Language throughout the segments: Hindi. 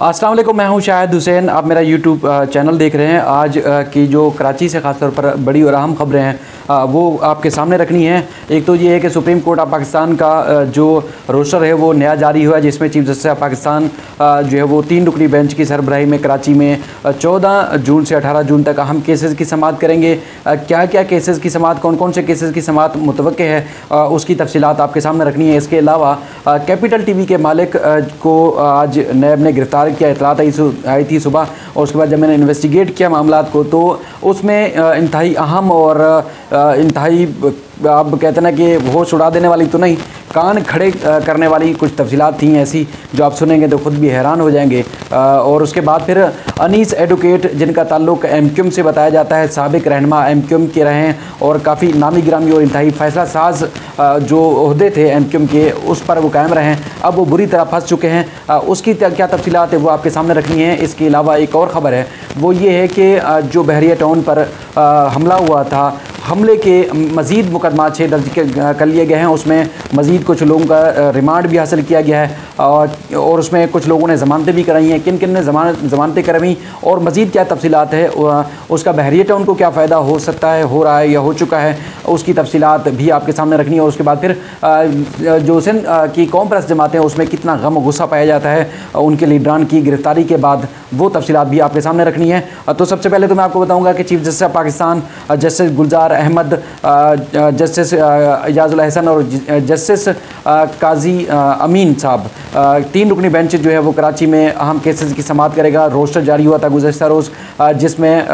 अस्सलाम वालेकुम, मैं हूं शाहिद हुसैन। आप मेरा यूट्यूब चैनल देख रहे हैं। आज की जो कराची से ख़ासतौर पर बड़ी और अहम खबरें हैं वो आपके सामने रखनी है। एक तो ये है कि सुप्रीम कोर्ट ऑफ पाकिस्तान का जो रोस्टर है वो नया जारी हुआ है, जिसमें चीफ जस्टिस ऑफ पाकिस्तान जो है वो 3 रुकनी बेंच की सरबराही में कराची में 14 जून से 18 जून तक अहम केसेस की समाअत करेंगे। क्या क्या केसेस की समाअत, कौन कौन से केसेस की समाअत मुतवक्के है, उसकी तफसीलात आपके सामने रखनी है। इसके अलावा कैपिटल टीवी के मालिक को आज नैब ने गिरफ्तार किया, इतलात आई थी सुबह, और उसके बाद जब मैंने इन्वेस्टिगेट किया मामला को तो उसमें इंतहाई अहम और इंतहाई आप कहते हैं ना कि होश उड़ा देने वाली तो नहीं, कान खड़े करने वाली कुछ तफसीलात थी ऐसी जो आप सुनेंगे तो ख़ुद भी हैरान हो जाएंगे। और उसके बाद फिर अनीस एडवोकेट, जिनका ताल्लुक़ एमक्यूएम से बताया जाता है, साबिक रहनुमा एमक्यूएम के रहे हैं और काफ़ी नामी गिरामी और इंतहाई फैसला साज जो ओहदे थे एमक्यूएम के, उस पर वो कायम रहे हैं। अब वो बुरी तरह फंस चुके हैं। उसकी क्या तफसीलात है वो आपके सामने रखनी है। इसके अलावा एक और ख़बर है, वो ये है कि जो बहरिया टाउन पर हमला हुआ था, हमले के मज़ीद मुकदमा 6 दर्ज कर लिए गए हैं। उसमें मज़ीद कुछ लोगों का रिमांड भी हासिल किया गया है और उसमें कुछ लोगों ने ज़मानतें भी कराई हैं। किन किन ने ज़मानतें करवाई और मज़ीद क्या तफसीलात है, उसका बहरिया टाउन को क्या फ़ायदा हो सकता है, हो रहा है या हो चुका है, उसकी तफसीलात भी आपके सामने रखनी है। और उसके बाद फिर जो सिंध की कौम परस्त जमातें हैं उसमें कितना गम और गुस्सा पाया जाता है उनके लीडरान की गिरफ्तारी के बाद, वो तफसीलात भी आपके सामने रखनी है। तो सबसे पहले तो मैं आपको बताऊँगा कि chief justice of Pakistan justice Gulzar Ahmed, justice Ijazul Hasan और जस्टिस काजी अमीन साहब, 3 रुकनी बेंच जो है वो कराची में अहम केसेस की समाअत करेगा। रोस्टर जारी हुआ था गुज़श्ता रोज़, जिसमें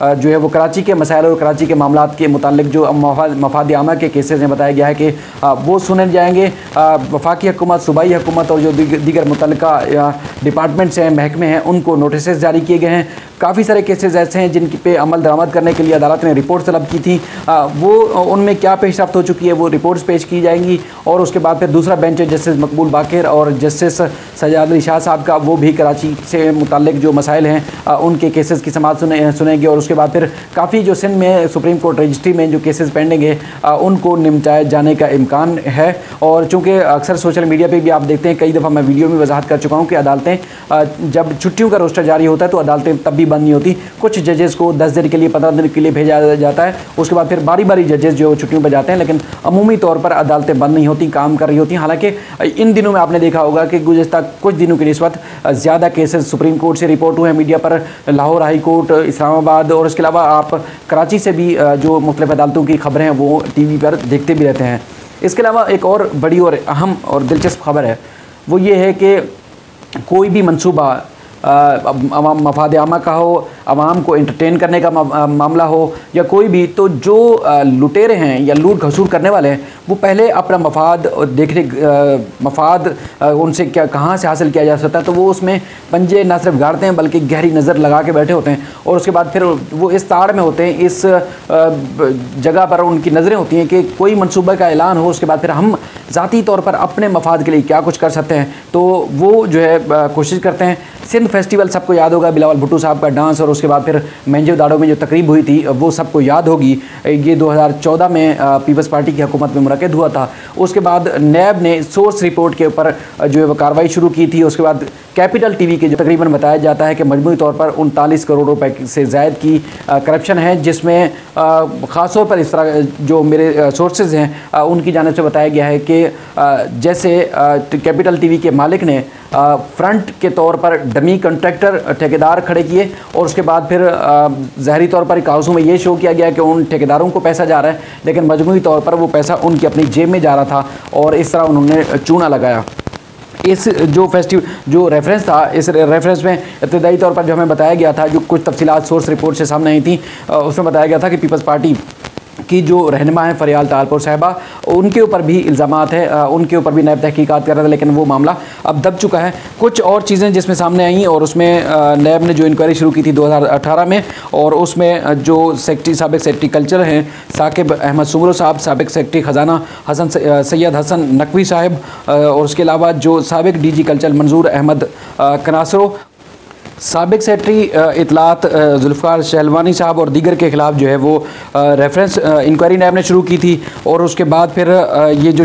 जो है वो कराची के मसाइल और कराची के मामलात के मुतालिक जो मफाद आमा के केसेस हैं बताया गया है कि वो सुने जाएंगे। वफाकी हुकूमत, सूबाई हुकूमत और जो दीगर मुतल्लिका डिपार्टमेंट्स हैं, महकमे हैं, उनको नोटिस जारी किए गए हैं। काफ़ी सारे केसेस ऐसे हैं जिन पे अमल दरामद करने के लिए अदालत ने रिपोर्ट तलब की थी, वो उनमें क्या पेशरफ्त हो चुकी है वो रिपोर्ट्स पेश की जाएंगी। और उसके बाद फिर दूसरा बेंच है जस्टिस मकबूल बाकर और जस्टिस सजाद अली शाह साहब का, वो भी कराची से मुताल्लिक जो मसाइल हैं उनके केसेस की समाअत सुनेंगे। और उसके बाद फिर काफ़ी जो सिंध में सुप्रीम कोर्ट रजिस्ट्री में जो केसेस पेंडिंग है उनको निपटाए जाने का इम्कान है। और चूँकि अक्सर सोशल मीडिया पर भी आप देखते हैं, कई दफ़ा मैं वीडियो में वजाहत कर चुका हूँ कि अदालतें जब छुट्टियों का रोस्टर जारी होता है तो अदालतें तब भी बंद नहीं होती। कुछ जजेस को 10 दिन के लिए, 15 दिन के लिए भेजा जाता है, उसके बाद फिर बारी बारी जजेस जो छुट्टियों पर जाते हैं, लेकिन अमूमी तौर पर अदालतें बंद नहीं होती, काम कर रही होती हैं। हालांकि इन दिनों में आपने देखा होगा कि गुज़श्ता कुछ दिनों की निस्बत ज़्यादा केसेस सुप्रीम कोर्ट से रिपोर्ट हुए हैं मीडिया पर, लाहौर हाई कोर्ट, इस्लामाबाद, और इसके अलावा आप कराची से भी जो मुख्तलिफ अदालतों की खबरें हैं वो TV पर देखते भी रहते हैं। इसके अलावा एक और बड़ी और अहम और दिलचस्प खबर है, वो ये है कि कोई भी मनसूबा मफाद आमा का हो, आवाम को एंटरटेन करने का मामला हो या कोई भी, तो जो लुटेरे हैं या लूट खसूट करने वाले हैं वो पहले अपना मफाद देखने, मफाद उनसे क्या कहाँ से हासिल किया जा सकता है, तो वो उसमें पंजे ना सिर्फ गाड़ते हैं बल्कि गहरी नज़र लगा के बैठे होते हैं। और उसके बाद फिर वो इस ताड़ में होते हैं, इस जगह पर उनकी नज़रें होती हैं कि कोई मनसूबे का ऐलान हो, उसके बाद फिर हम ज़ाती तौर पर अपने मफाद के लिए क्या कुछ कर सकते हैं, तो वो जो है कोशिश करते हैं। सिंध फेस्टिवल सबको याद होगा, बिलावल भुट्टो साहब का डांस, और उसके बाद फिर मेंजो दाड़ो में जो तकरीब हुई थी वो सबको याद होगी। ये 2014 में पीपल्स पार्टी की हुकूमत में मुनक़िद हुआ था। उसके बाद नैब ने सोर्स रिपोर्ट के ऊपर जो है वो कार्रवाई शुरू की थी। उसके बाद कैपिटल TV के जो तकरीबन बताया जाता है कि मजमूई तौर पर 39 करोड़ रुपए से ज़ायद की करप्शन है, जिसमें ख़ास तौर पर इस तरह जो मेरे सोर्सेज हैं उनकी जानिब से बताया गया है कि जैसे कैपिटल TV के मालिक ने फ्रंट के तौर पर डमी कॉन्ट्रैक्टर ठेकेदार खड़े किए, और उसके बाद फिर ज़ाहरी तौर पर कागज़ों में ये शो किया गया कि उन ठेकेदारों को पैसा जा रहा है, लेकिन मजमूई तौर पर वो पैसा उनकी अपनी जेब में जा रहा था, और इस तरह उन्होंने चूना लगाया। इस जो रेफरेंस था, इस रेफरेंस में इब्तदाई तौर पर जो हमें बताया गया था, जो कुछ तफसीलात सोर्स रिपोर्ट से सामने आई थी, उसमें बताया गया था कि पीपल्स पार्टी की जो रहनुमा है फरियाल तालपुर साहिबा, उनके ऊपर भी इल्ज़ामात है, उनके ऊपर भी नैब तहकीकात कर रहा था, लेकिन वो मामला अब दब चुका है। कुछ और चीज़ें जिसमें सामने आई, और उसमें नैब ने जो इंक्वायरी शुरू की थी 2018 में, और उसमें जो सेक्रेटरी, साबिक सेक्रेटरी कल्चर हैं साकिब अहमद सुमरो साहब, साबिक सेक्रेटरी ख़जाना सैयद हसन नकवी साहब, और उसके अलावा जो साबिक DG कल्चर मंजूर अहमद कनासरो, साबिक सेक्रेटरी इतलात जुल्फ़िकार शहलवानी साहब और दीगर के ख़िलाफ़ जो है वो रेफरेंस इंक्वायरी नैब ने शुरू की थी, और उसके बाद फिर ये जो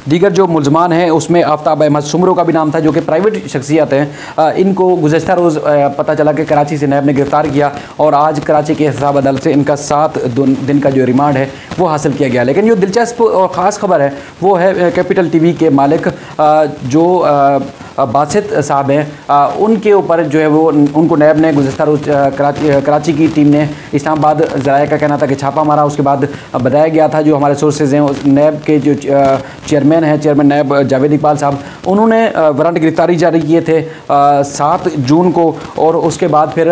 दीगर जो मुलजमान हैं उसमें आफ्ताब अहमद सुमरो का भी नाम था, जो कि प्राइवेट शख्सियत हैं। इनको गुज़श्ता रोज़ पता चला कि कराची से नैब ने गिरफ़्तार किया, और आज कराची के एहतसाब अदालत से इनका 7 दिन का जो रिमांड है वो हासिल किया गया। लेकिन जो दिलचस्प और ख़ास खबर है वो है कैपिटल टीवी के मालिक जो बासित साहब हैं, उनके ऊपर जो है वो उनको नैब ने गुज़श्ता रोज़ कराची की टीम ने इस्लामाबाद ज़राया का कहना था कि छापा मारा। उसके बाद बताया गया था, जो हमारे सोर्सेज हैं, उस नैब के जो चेयरमैन नैब जावेद इकबाल साहब, उन्होंने वारंट गिरफ्तारी जारी किए थे 7 जून को, और उसके बाद फिर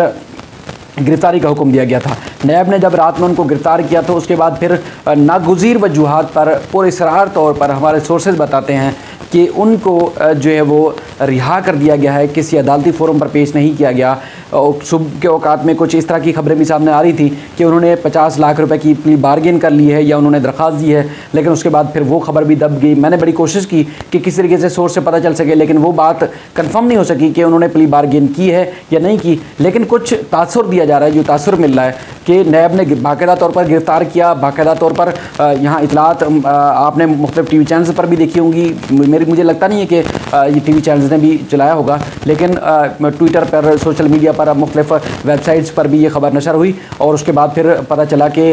गिरफ्तारी का हुक्म दिया गया था। नैब ने जब रात में उनको गिरफ्तार किया तो उसके बाद फिर नागुज़ीर वजूहात पर पुरअसरार तौर पर हमारे सोर्सेज बताते हैं कि उनको जो है वो रिहा कर दिया गया है, किसी अदालती फोरम पर पेश नहीं किया गया। और सुबह के औकात में कुछ इस तरह की खबरें भी सामने आ रही थी कि उन्होंने 50 लाख रुपए की प्ली बार्गेन कर ली है या उन्होंने दरख्वास्त दी है, लेकिन उसके बाद फिर वो खबर भी दब गई। मैंने बड़ी कोशिश की कि किसी तरीके से सोर्स से पता चल सके, लेकिन वो बात कंफर्म नहीं हो सकी कि उन्होंने प्ली बार्गेन की है या नहीं की। लेकिन कुछ तासुर दिया जा रहा है, जो तासुर मिल रहा है कि नैब ने बाकायदा तौर पर गिरफ़्तार किया, बाकायदा तौर पर यहाँ इतलात आपने मुख्तलिफ टीवी चैनल्स पर भी देखी होंगी। मुझे लगता नहीं है कि ये टीवी चैनल्स ने भी चलाया होगा, लेकिन ट्विटर पर, सोशल मीडिया पर, मुख्तलिफ वेबसाइट्स पर भी ये खबर नशर हुई, और उसके बाद फिर पता चला कि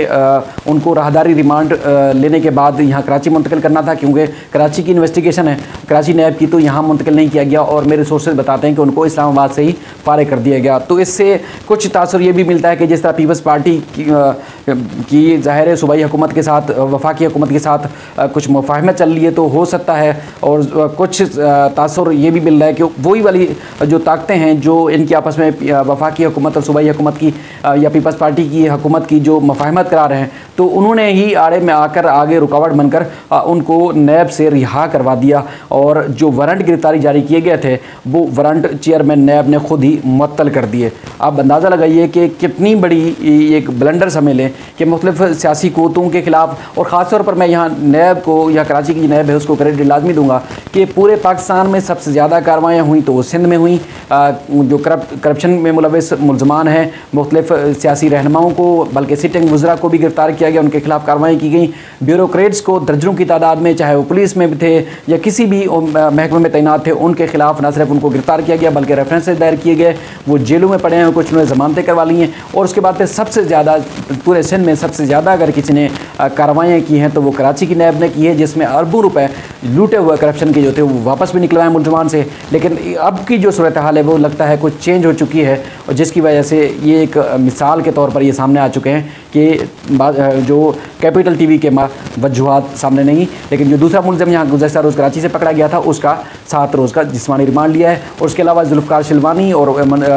उनको राहदारी रिमांड लेने के बाद यहाँ कराची मुंतकिल करना था, क्योंकि कराची की इन्वेस्टिगेशन है कराची नैब की, तो यहाँ मुंतकिल नहीं किया गया। और मेरे सोर्सेज बताते हैं कि उनको इस्लामाबाद से ही फारिग कर दिया गया। तो इससे कुछ तासुर ये भी मिलता है कि जिस तरह पीपल्स पार्टी की ज़ाहिर है सूबाई हुकूमत के साथ, वफाकी हुकूमत के साथ कुछ मुफाहमत चल रही है, तो हो सकता है। और कुछ तासुर ये भी मिल रहा है कि वही वाली जो ताकतें हैं जो इनकी आपस में वफाकी हुकूमत और सूबाई हुकूमत की या पीपल्स पार्टी की हुकूमत की जो मुफाहमत करा रहे हैं, तो उन्होंने ही आड़े में आकर आगे रुकावट बनकर उनको नैब से रिहा करवा दिया। और जो वारंट गिरफ्तारी जारी किए गए थे वो वारंट चेयरमैन नैब ने खुद ही मुअत्तल कर दिए। आप अंदाज़ा लगाइए कि कितनी बड़ी एक ब्लंडर समझ लें कि मुख्तलिफ सियासी क़ुव्वतों के ख़िलाफ़, और ख़ास तौर पर मैं यहाँ नैब को या कराची की नैब है उसको क्रेडिट लाजमी दूँगा कि पूरे पाकिस्तान में सबसे ज़्यादा कार्रवाइयाँ हुई तो सिंध में हुई। जो करप्शन में मुलविस मुलजमान हैं, मुख्तलिफ सियासी रहनुमाओं को, बल्कि सिटिंग वज़रा को भी गिरफ़्तार किया गया, उनके खिलाफ कार्रवाई की गई। ब्यूरोक्रेट्स को दर्जनों की तादाद में, चाहे वो पुलिस में भी थे या किसी भी महकमे में तैनात थे, उनके खिलाफ न सिर्फ उनको गिरफ़्तार किया गया बल्कि रेफरेंसेज दायर किए गए। वो जेलों में पड़े हैं, कुछ उन्होंने ज़मानतें करवा ली हैं। और उसके बाद फिर सबसे ज़्यादा पूरे सिंध में सबसे ज़्यादा अगर किसी ने कार्रवाइयाँ की हैं तो वो कराची की नैब ने की है, जिसमें अरबों रुपए लूटे हुए करप्शन के जो थे वो वापस भी निकलवाए मुलजमान से। लेकिन अब की जो सूरत हाल है वो लगता है कुछ चेंज हो चुकी है, और जिसकी वजह से ये एक मिसाल के तौर पर ये सामने आ चुके हैं कि जो कैपिटल टीवी के वजूहात सामने नहीं, लेकिन जो दूसरा मुलज़िम यहाँ गुज़श्ता रोज़ कराची से पकड़ा गया था उसका 7 रोज़ का जिस्मानी रिमांड लिया है। और उसके अलावा जुल्फ़िकार शहलवानी और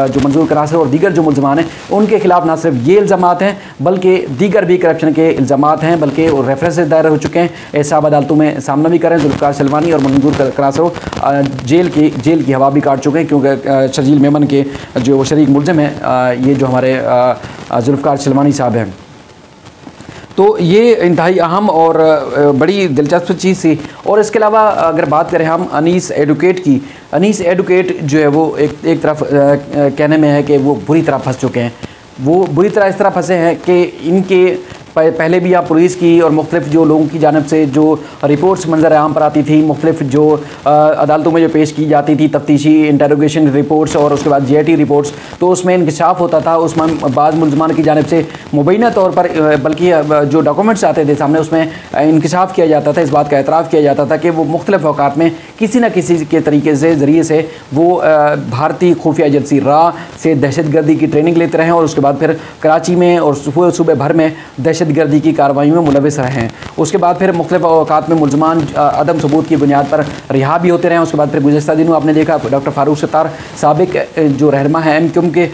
जो मंजूर करासर और दीगर जो मुलजमान हैं उनके खिलाफ न सिर्फ ये इल्ज़ामात हैं बल्कि दीगर भी करप्शन के इल्ज़ामात हैं, बल्कि रेफरेंसेज दायर हो चुके हैं। एहतसाब अदालतों में सामना भी करें। जुल्फ़िकार शहलवानी और मंजूर करासर जेल की हवा भी काट चुके हैं, क्योंकि शर्जील मेमन के जो शरीक मुलज़िम हैं ये जो हमारे जुल्फ़िकार शहलवानी साहब हैं। तो ये इंतहाई अहम और बड़ी दिलचस्प चीज़ थी। और इसके अलावा अगर बात करें हम अनीस एडवोकेट की, अनीस एडवोकेट जो है वो एक तरफ कहने में है कि वो बुरी तरह फंस चुके हैं। वो बुरी तरह इस तरह फंसे हैं कि इनके पहले भी यहाँ पुलिस की और मुख्तलिफ जो लोगों की जानब से जो रिपोर्ट्स मंजर आम पर आती थी, मुख्तलिफ जो अदालतों में जो पेश की जाती थी तफ्तीशी इंटरोगेशन रिपोर्ट्स और उसके बाद GIT रिपोर्ट्स, तो उसमें इंकशाफ होता था। उसमें बाद मुलजमान की जानब से मुबैना तौर पर बल्कि जो डॉक्यूमेंट्स आते थे सामने उसमें इंकशाफ किया जाता था, इस बात का एतराफ़ किया जाता था कि वो मुख्तलिफ औकात में किसी न किसी के तरीके से ज़रिए से वो भारतीय खुफिया एजेंसी रा से दहशतगर्दी की ट्रेनिंग लेते रहे और उसके बाद फिर कराची में और सूबे भर में दहशतगर्दी की कार्रवाइयों में मुलविस रहे हैं। उसके बाद फिर मुख्तलिफ औकात में मुलजमान अदम सबूत की बुनियाद पर रिहा भी होते रहे। उसके बाद फिर गुज़श्ता दिनों आपने देखा डॉक्टर फारूक सत्तार साबिक जो रहनुमा हैं MQM के,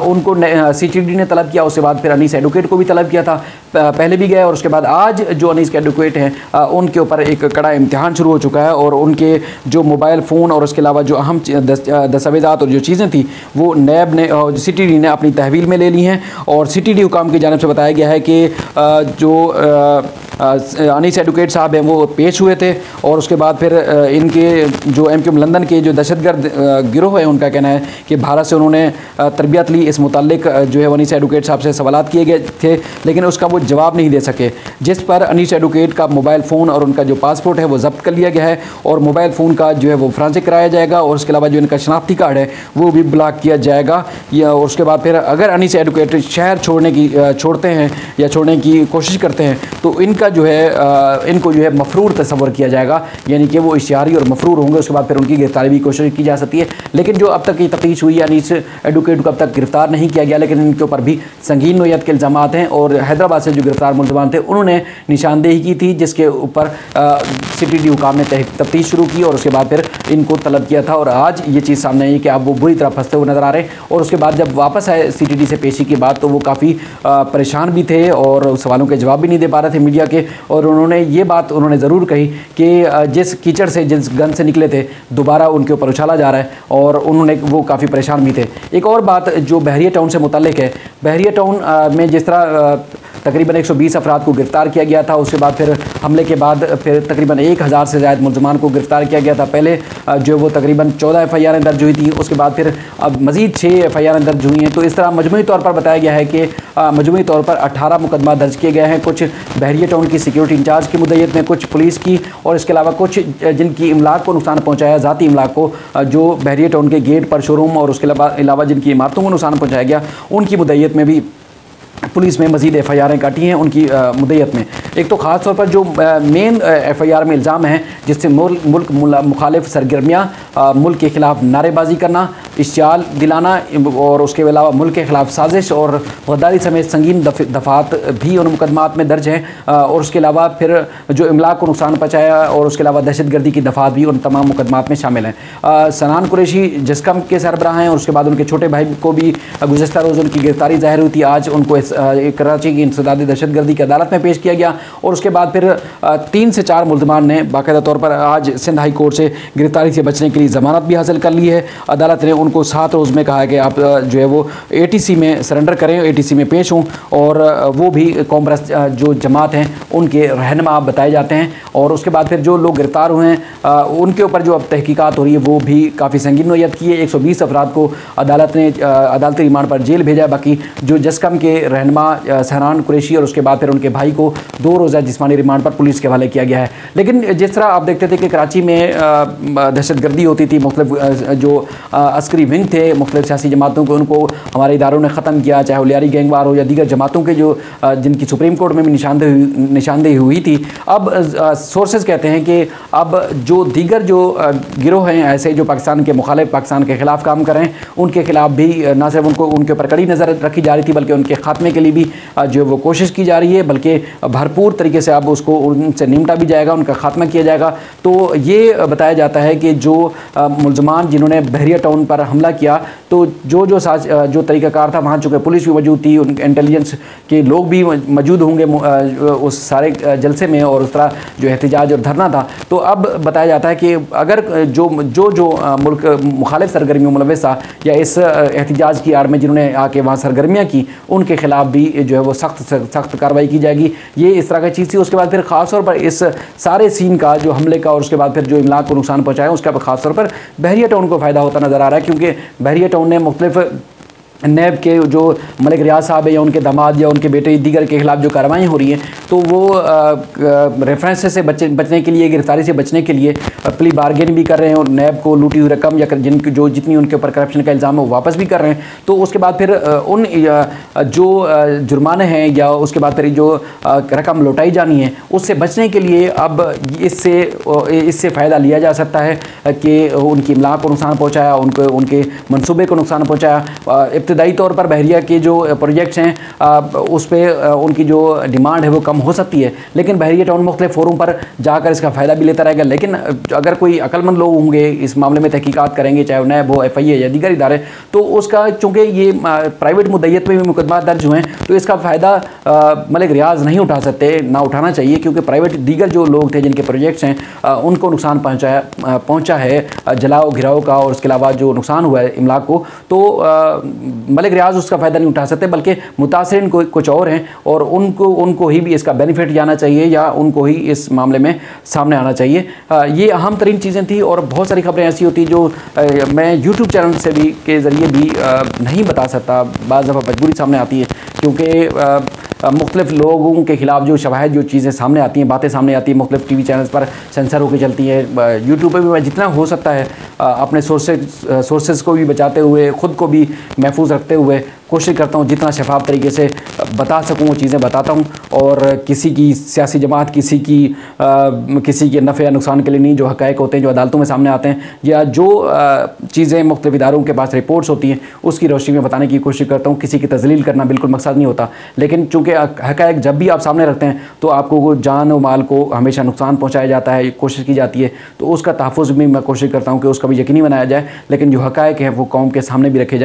उनको CTD ने तलब किया। उसके बाद फिर अनीस एडवोकेट को भी तलब किया था, पहले भी गए। और उसके बाद आज जो अनीस के एडवोकेट हैं उनके ऊपर एक कड़ा इम्तिहान शुरू हो चुका है और उनके जो मोबाइल फ़ोन और उसके अलावा जो अहम दस्तावेज़ात और जो चीज़ें थी वो नैब ने CTD ने अपनी तहवील में ले ली हैं। और CTD हुकाम की जानिब से बताया गया है कि जो अनीस एडवोकेट साहब हैं वो पेश हुए थे। और उसके बाद फिर इनके जो MQM लंदन के जो दहशतगर्द गिरोह है उनका कहना है कि भारत से उन्होंने तरबियत ली। इस मुतालिक जो है अनीस एडवोकेट साहब से सवालात किए गए थे, लेकिन उसका वो जवाब नहीं दे सके, जिस पर अनीस एडवोकेट का मोबाइल फ़ोन और उनका जो पासपोर्ट है वो जब्त कर लिया गया है और मोबाइल फ़ोन का जो है वो फोरेंसिक कराया जाएगा और उसके अलावा जो इनका शनाख्ती कार्ड है वो भी ब्लॉक किया जाएगा। या उसके बाद फिर अगर अनीस एडवोकेट शहर छोड़ते हैं या छोड़ने की कोशिश करते हैं तो इनका जो है इनको जो है मफरूर तस्वर किया जाएगा, यानी कि वो इश्तिहारी और मफरूर होंगे। उसके बाद फिर उनकी गिरफ्तारी की कोशिश की जा सकती है। लेकिन जो अब तक की तफ्तीश हुई है, अनीस एडवोकेट को अब तक गिरफ्तार नहीं किया गया, लेकिन इनके ऊपर भी संगीन नोयत के इल्ज़ामात हैं। और हैदराबाद से जो गिरफ्तार मुलज़मान थे उन्होंने निशानदेही की थी, जिसके ऊपर CTD हुकाम ने तफ्तीश शुरू की और उसके बाद फिर इनको तलब किया था। और आज ये चीज़ सामने आई कि अब वो बुरी तरह फंसते हुए नज़र आ रहे हैं। और उसके बाद जब वापस आए CTD से पेशी के बाद तो वो काफ़ी परेशान भी थे और सवालों के जवाब भी नहीं दे पा रहे थे मीडिया के। और उन्होंने ये बात उन्होंने ज़रूर कही कि जिस कीचड़ से, जिस गंद से निकले थे, दोबारा उनके ऊपर उछाला जा रहा है और वो काफ़ी परेशान भी थे। एक और बात जो बहरिया टाउन से मुतल्लिक है, बहरिया टाउन में जिस तरह तकरीबन 120 अफराद को गिरफ़्तार किया गया था, उसके बाद फिर हमले के बाद फिर तकरीबन 1000 से ज़्यादा मुलज़मान को गिरफ़्तार किया गया था। पहले जो वो तकरीबन 14 FIR दर्ज हुई थी, उसके बाद फिर अब मज़ीद 6 FIR दर्ज हुई हैं। तो इस तरह मजमूई तौर पर बताया गया है कि मजमूई तौर पर 18 मुकदमा दर्ज किए गए हैं, कुछ बहरिया टाउन की सिक्योरिटी इंचार्ज की मुद्दत में, कुछ पुलिस की और इसके अलावा कुछ जिनकी इमलाक को नुकसान पहुँचाया, ज़ाती इमलाक को, जो बहरिया टाउन के गेट पर शोरूम और उसके अलावा जिनकी इमारतों को नुकसान पहुँचाया गया, उनकी मुद्दत में भी पुलिस में मज़ीद FIR काटी हैं उनकी मुद्दत में। एक तो ख़ास तौर पर जो मेन FIR में इल्ज़ाम है, जिससे मुल्क मुखालिफ सरगर्मियाँ, मुल्क के ख़िलाफ़ नारेबाजी करना, इश्तियाल दिलाना और उसके अलावा मुल्क के ख़िलाफ़ साजिश और गद्दारी समेत संगीन दफ़ात भी उन मुकदमात में दर्ज हैं। और उसके अलावा फिर जो इमलाक को नुकसान पहुँचाया और उसके अलावा दहशतगर्दी की दफ़ात भी उन तमाम मुकदमात में शामिल हैं। सनान कुरैशी जिस्कम के सरबराह हैं और उसके बाद उनके छोटे भाई को भी गुज़श्ता रोज़ उनकी गिरफ्तारी ज़ाहिर हुई थी। आज उनको कराची की इंसदादी दहशतगर्दी की अदालत में पेश किया गया और उसके बाद फिर 3 से 4 मुल्ज़मान ने बाकायदा तौर पर आज सिंध हाई कोर्ट से गिरफ्तारी से बचने के लिए ज़मानत भी हासिल कर ली है। अदालत ने उनको 7 रोज़ में कहा है कि आप जो है वो ATC में सरेंडर करें, ATC में पेश हों। और वो भी कौम परस्त जो जमात हैं उनके रहनुमा बताए जाते हैं। और उसके बाद फिर जो लोग गिरफ्तार हुए हैं उनके ऊपर जो अब तहकीकात हो रही है वो भी काफ़ी संगीन नोयत की है। 120 अफराद को अदालत ने अदालती रिमांड पर जेल भेजा। बाकी जो जस्कम के रहनुमा सनान कुरैशी और उसके बाद फिर उनके भाई को 2 रोज़ा जिस्मानी रिमांड पर पुलिस के हवाले किया गया है। लेकिन जिस तरह आप देखते थे कि कराची में दहशतगर्दी होती थी, मुख्तलिफ जो अस्करी विंग थे मुख्तलिफ सियासी जमातों को, उनको हमारे इदारों ने ख़त्म किया, चाहे वो लियारी गैंगवार हो या दीगर जमातों के जो जिनकी सुप्रीम कोर्ट में भी निशानदेही हुई थी। अब सोर्सेज कहते हैं कि अब जो दीगर जो गिरोह हैं ऐसे जो पाकिस्तान के मुखालिफ, पाकिस्तान के ख़िलाफ़ काम कर रहे हैं, उनके ख़िलाफ़ भी ना सिर्फ उनके ऊपर कड़ी नज़र रखी जा रही थी बल्कि उनके ख़ात्मे के लिए भी जो वो कोशिश की जा रही है, बल्कि भरपूर तरीके से अब उसको उनसे निमटा भी जाएगा, उनका ख़ात्मा किया जाएगा। तो ये बताया जाता है कि जो मुल्ज़मान जिन्होंने बहरिया टाउन पर हमला किया, तो जो तरीक़ाकार था वहाँ चूँकि पुलिस भी मौजूद थी, उनके इंटेलिजेंस के लोग भी मौजूद होंगे उस सारे जलसे में और उस तरह जो एहतजाज और धरना था। तो अब बताया जाता है कि अगर जो मुल्क मुखालिफ सरगर्मियों मुलव्वस था या इस एहतजाज की आड़ में जिन्होंने आके वहाँ सरगर्मियाँ की, उनके ख़िलाफ़ भी जो है वो सख्त कार्रवाई की जाएगी। ये इस तरह की चीज़ थी। उसके बाद फिर ख़ास तौर पर इस सारे सीन का जो हमले का और उसके बाद फिर जो इमलाक को नुकसान पहुँचाया उसका ख़ास तौर पर बहरिया टाउन को फ़ायदा होता नज़र आ रहा है, क्योंकि बहरिया टाउन ने मुख्तलिफ नैब के जो मलिक रियाज साहब है या उनके दामाद या उनके बेटे दीगर के ख़िलाफ़ जो कार्रवाई हो रही हैं, तो वो रेफरेंस से बचने के लिए, गिरफ्तारी से बचने के लिए प्ली बार्गेन भी कर रहे हैं और नैब को लूटी हुई रकम या जितनी उनके ऊपर करप्शन का इल्ज़ाम है वो वापस भी कर रहे हैं। तो उसके बाद फिर उन जो जुर्माने हैं या उसके बाद फिर जो रकम लौटाई जानी है उससे बचने के लिए अब इससे फ़ायदा लिया जा सकता है कि उनकी इमलाक को नुकसान पहुँचाया, उनके मनसूबे को नुकसान पहुँचाया। इब्तदाई तौर पर बहरिया के जो प्रोजेक्ट्स हैं उस पर उनकी जो डिमांड है वो कम हो सकती है, लेकिन बहरिया टाउन मुख्तलिफ फोरम पर जाकर इसका फ़ायदा भी लेता रहेगा। लेकिन अगर कोई अक्लमंद लोग होंगे इस मामले में तहकीकात करेंगे, चाहे नैब हो, FIA या दीगर इदारे, तो उसका चूँकि ये प्राइवेट मुद्दत में भी मुकदमा दर्ज हुए हैं तो इसका फ़ायदा मलिक रियाज नहीं उठा सकते, ना उठाना चाहिए, क्योंकि प्राइवेट दीगर जो लोग थे जिनके प्रोजेक्ट्स हैं उनको नुकसान पहुँचा है जलाओ घिराव का और उसके अलावा जो नुकसान हुआ है इमलाक को। तो मलिक रियाज उसका फ़ायदा नहीं उठा सकते, बल्कि मुतासिरीन कुछ और हैं और उनको ही भी इसका बेनिफिट जाना चाहिए या उनको ही इस मामले में सामने आना चाहिए। ये अहम तरीन चीज़ें थी और बहुत सारी खबरें ऐसी होती जो मैं यूट्यूब चैनल से भी के ज़रिए भी नहीं बता सकता, बाज़ दफ़ा मजबूरी सामने आती है, क्योंकि मुख्तलिफ लोगों के ख़िलाफ़ जो शवाहिद जो चीज़ें सामने आती हैं, बातें सामने आती हैं, मुख्तलिफ टीवी चैनल्स पर सेंसर होकर चलती हैं। यूट्यूब पर भी मैं जितना हो सकता है अपने सोर्सेज को भी बचाते हुए, ख़ुद को भी महफूज रखते हुए कोशिश करता हूँ जितना शफाफ तरीके से बता सकूँ वो चीज़ें बताता हूँ, और किसी की सियासी जमात, किसी के नफ़े या नुकसान के लिए नहीं, जो हक़ाइक़ होते हैं, जो अदालतों में सामने आते हैं, या जो चीज़ें मुख्तलिफ इदारों के पास रिपोर्ट्स होती हैं उसकी रोशनी में बताने की कोशिश करता हूँ। किसी की तज़लील करना बिल्कुल मकसद नहीं होता, लेकिन चूँकि हक़ाइक़ जब भी आप सामने रखते हैं तो आपको जान और माल को हमेशा नुकसान पहुँचाया जाता है, कोशिश की जाती है, तो उसका तहफ़्फ़ुज़ भी मैं कोशिश करता हूँ कि उसका भी यकीनी बनाया जाए, लेकिन जो हक़ाइक़ हैं वो कौम के सामने भी रखे जाए।